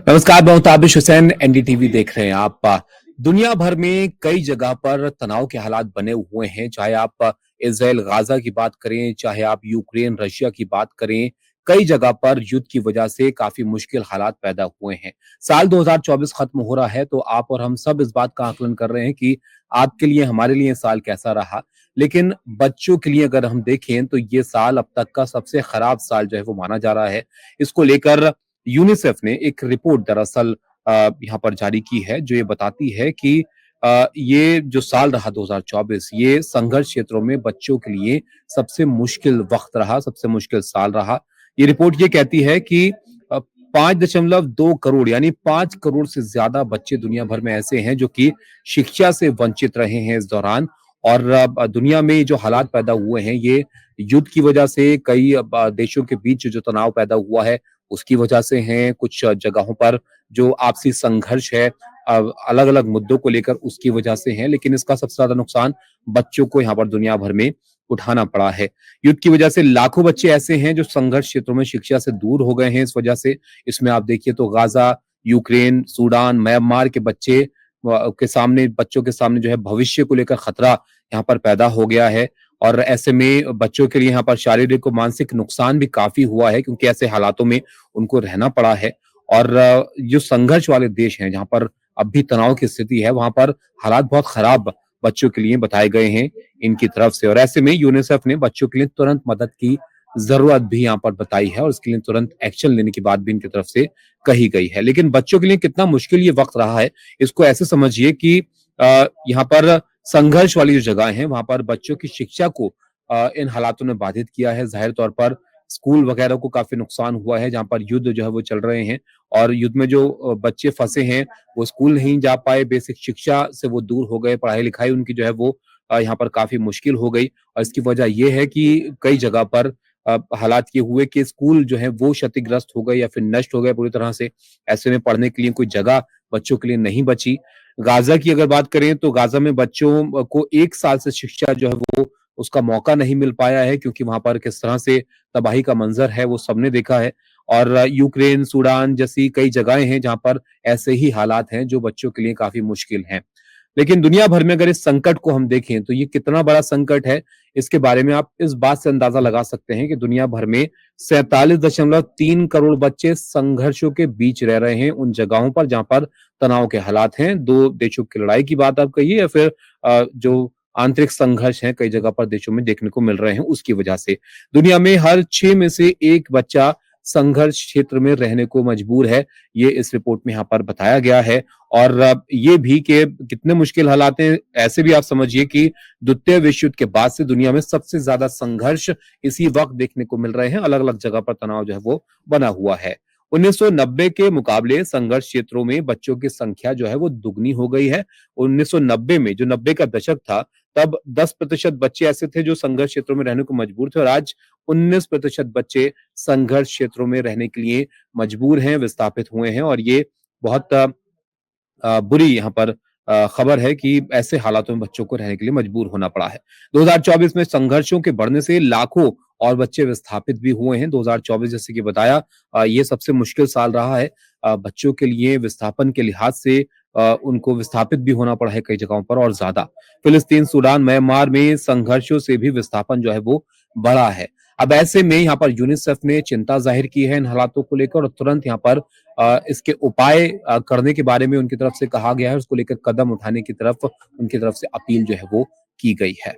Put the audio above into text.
नमस्कार, मैं ताबिश हुसैन। एनडीटीवी देख रहे हैं आप। दुनिया भर में कई जगह पर तनाव के हालात बने हुए हैं, चाहे आप इजराइल गाजा की बात करें, चाहे आप यूक्रेन रशिया की बात करें। कई जगह पर युद्ध की वजह से काफी मुश्किल हालात पैदा हुए हैं। साल 2024 खत्म हो रहा है, तो आप और हम सब इस बात का आकलन कर रहे हैं कि आपके लिए, हमारे लिए साल कैसा रहा। लेकिन बच्चों के लिए अगर हम देखें तो ये साल अब तक का सबसे खराब साल जो है वो माना जा रहा है। इसको लेकर यूनिसेफ ने एक रिपोर्ट दरअसल यहाँ पर जारी की है, जो ये बताती है कि ये जो साल रहा 2024, ये संघर्ष क्षेत्रों में बच्चों के लिए सबसे मुश्किल वक्त रहा, सबसे मुश्किल साल रहा। ये रिपोर्ट ये कहती है कि 5.2 करोड़ यानी 5 करोड़ से ज्यादा बच्चे दुनिया भर में ऐसे हैं जो कि शिक्षा से वंचित रहे हैं इस दौरान। और दुनिया में जो हालात पैदा हुए हैं, ये युद्ध की वजह से, कई देशों के बीच जो तनाव पैदा हुआ है उसकी वजह से हैं, कुछ जगहों पर जो आपसी संघर्ष है अलग अलग मुद्दों को लेकर, उसकी वजह से है। लेकिन इसका सबसे ज्यादा नुकसान बच्चों को यहाँ पर दुनिया भर में उठाना पड़ा है। युद्ध की वजह से लाखों बच्चे ऐसे हैं जो संघर्ष क्षेत्रों में शिक्षा से दूर हो गए हैं इस वजह से। इसमें आप देखिए तो गाजा, यूक्रेन, सूडान, म्यांमार के बच्चों के सामने जो है भविष्य को लेकर खतरा यहाँ पर पैदा हो गया है। और ऐसे में बच्चों के लिए यहाँ पर शारीरिक और मानसिक नुकसान भी काफी हुआ है, क्योंकि ऐसे हालातों में उनको रहना पड़ा है। और जो संघर्ष वाले देश हैं, जहाँ पर अब भी तनाव की स्थिति है, वहां पर हालात बहुत खराब बच्चों के लिए बताए गए हैं इनकी तरफ से। और ऐसे में यूनिसेफ ने बच्चों के लिए तुरंत मदद की जरूरत भी यहाँ पर बताई है, और इसके लिए तुरंत एक्शन लेने की बात भी इनकी तरफ से कही गई है। लेकिन बच्चों के लिए कितना मुश्किल ये वक्त रहा है, इसको ऐसे समझिए कि यहाँ पर संघर्ष वाली जो जगह है, वहां पर बच्चों की शिक्षा को इन हालातों ने बाधित किया है। जाहिर तौर पर स्कूल वगैरह को काफी नुकसान हुआ है, जहां पर युद्ध जो है वो चल रहे हैं। और युद्ध में जो बच्चे फंसे हैं, वो स्कूल नहीं जा पाए, बेसिक शिक्षा से वो दूर हो गए, पढ़ाई लिखाई उनकी जो है वो यहाँ पर काफी मुश्किल हो गई। और इसकी वजह ये है कि कई जगह पर हालात ये हुए कि स्कूल जो है वो क्षतिग्रस्त हो गए या फिर नष्ट हो गए पूरी तरह से। ऐसे में पढ़ने के लिए कोई जगह बच्चों के लिए नहीं बची। गाजा की अगर बात करें तो गाजा में बच्चों को 1 साल से शिक्षा जो है वो उसका मौका नहीं मिल पाया है, क्योंकि वहां पर किस तरह से तबाही का मंजर है वो सबने देखा है। और यूक्रेन, सूडान जैसी कई जगहें हैं जहां पर ऐसे ही हालात हैं जो बच्चों के लिए काफी मुश्किल हैं। लेकिन दुनिया भर में अगर इस संकट को हम देखें तो ये कितना बड़ा संकट है, इसके बारे में आप इस बात से अंदाजा लगा सकते हैं कि दुनिया भर में 47.3 करोड़ बच्चे संघर्षों के बीच रह रहे हैं, उन जगहों पर जहां पर तनाव के हालात हैं। दो देशों की लड़ाई की बात आप कहिए, या फिर जो आंतरिक संघर्ष है कई जगह पर देशों में देखने को मिल रहे हैं, उसकी वजह से दुनिया में हर 6 में से 1 बच्चा संघर्ष क्षेत्र में रहने को मजबूर है। ये इस रिपोर्ट में यहाँ पर बताया गया है। और ये भी कि कितने मुश्किल हालात हैं, ऐसे भी आप समझिए कि द्वितीय विश्व युद्ध के बाद से दुनिया में सबसे ज्यादा संघर्ष इसी वक्त देखने को मिल रहे हैं। अलग अलग जगह पर तनाव जो है वो बना हुआ है। 1990 के मुकाबले संघर्ष क्षेत्रों में बच्चों की संख्या जो है वो दुगनी हो गई है। 1990 में, जो 90 का दशक था, तब 10% बच्चे ऐसे थे जो संघर्ष क्षेत्रों में रहने को मजबूर थे, और आज 19% बच्चे संघर्ष क्षेत्रों में रहने के लिए मजबूर हैं, विस्थापित हुए हैं। और ये बहुत बुरी यहाँ पर खबर है कि ऐसे हालातों में बच्चों को रहने के लिए मजबूर होना पड़ा है। 2024 में संघर्षों के बढ़ने से लाखों और बच्चे विस्थापित भी हुए हैं। 2024 जैसे कि बताया, ये सबसे मुश्किल साल रहा है बच्चों के लिए विस्थापन के लिहाज से। उनको विस्थापित भी होना पड़ा है कई जगहों पर और ज्यादा। फिलिस्तीन, सूडान, म्यांमार में संघर्षों से भी विस्थापन जो है वो बढ़ा है। अब ऐसे में यहाँ पर यूनिसेफ ने चिंता जाहिर की है इन हालातों को लेकर, और तुरंत यहाँ पर इसके उपाय करने के बारे में उनकी तरफ से कहा गया है, उसको लेकर कदम उठाने की तरफ उनकी तरफ से अपील जो है वो की गई है।